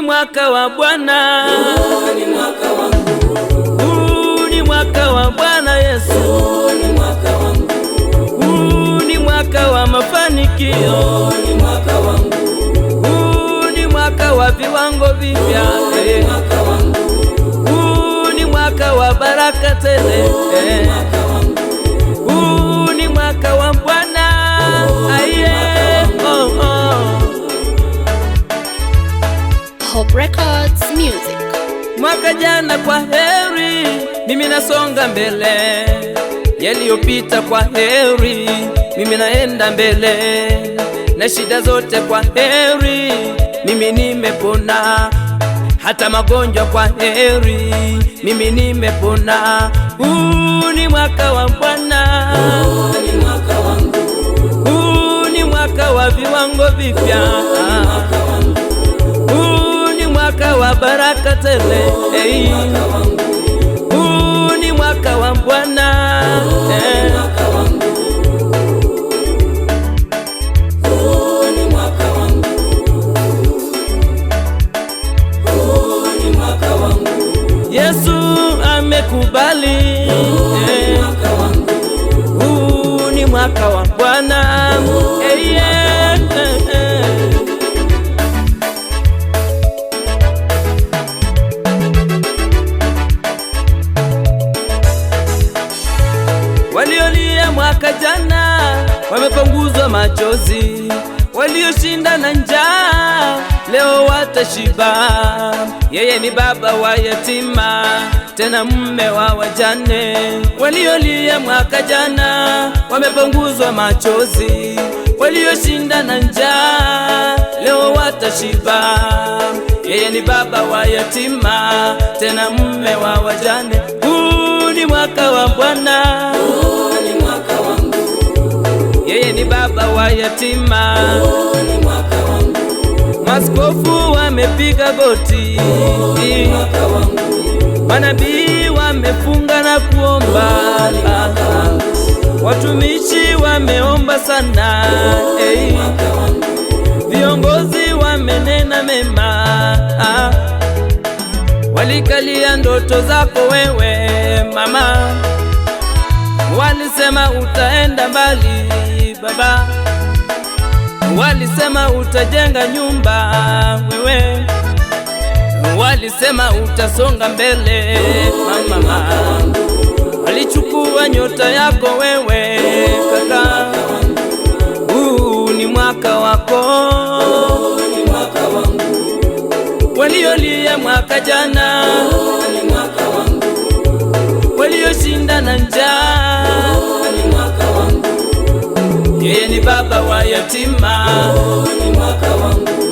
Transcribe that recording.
Mwaka wa Bwana, ni mwaka wangu. Ni mwaka wa Bwana Yesu, ni mwaka wangu. Ni mwaka wa mafanikio, ni mwaka wangu. Ni mwaka wa viwango vipya, ni mwaka wangu. Ni mwaka wa baraka tele, ni mwaka wangu. Ni mwaka wa Bwana, Hope Records Music. Mwaka jana kwa heri, mimi nasonga mbele. Yaliyopita kwa heri, mimi naenda mbele. Na shida zote kwa heri, mimi nimepona. Hata magonjwa kwa heri, mimi nimepona. Ni mwaka wa Bwana, ni mwaka wangu. ni mwaka wa viwango vipya, ni mwaka wa baraka tele, ni mwaka wa Bwana, ni mwaka wangu. ni mwaka wangu. ni mwaka wangu. Yesu amekubali, ni mwaka wangu. ni mwaka wa Bwana, Waliolia mwaka jana wamepanguzwa machozi, walioshinda na njaa leo watashiba. Yeye ni baba wa yatima, tena mume wa wajane. Waliolia mwaka jana wamepanguzwa machozi, walioshinda na njaa leo watashiba. Yeye ni baba wa yatima, tena mume wa wajane. Ni mwaka wa Bwana, ni mwaka wangu. yeye ni baba wa yatima. ni mwaka wangu. Maskofu wamepiga goti, ni mwaka wangu. manabii wamefunga na kuomba, watumishi wameomba sana, viongozi wamenena mema, walikalia ndoto zako wewe mama, walisema utaenda mbali baba, walisema utajenga nyumba wewe, walisema utasonga mbele mama, walichukua nyota yako wewe kaka. Ni mwaka wako, ni mwaka wangu. waliolia mwaka jana, ni mwaka wangu. walioshinda na njaa, ni mwaka wangu. yeye ni baba wa yatima. ni mwaka wangu.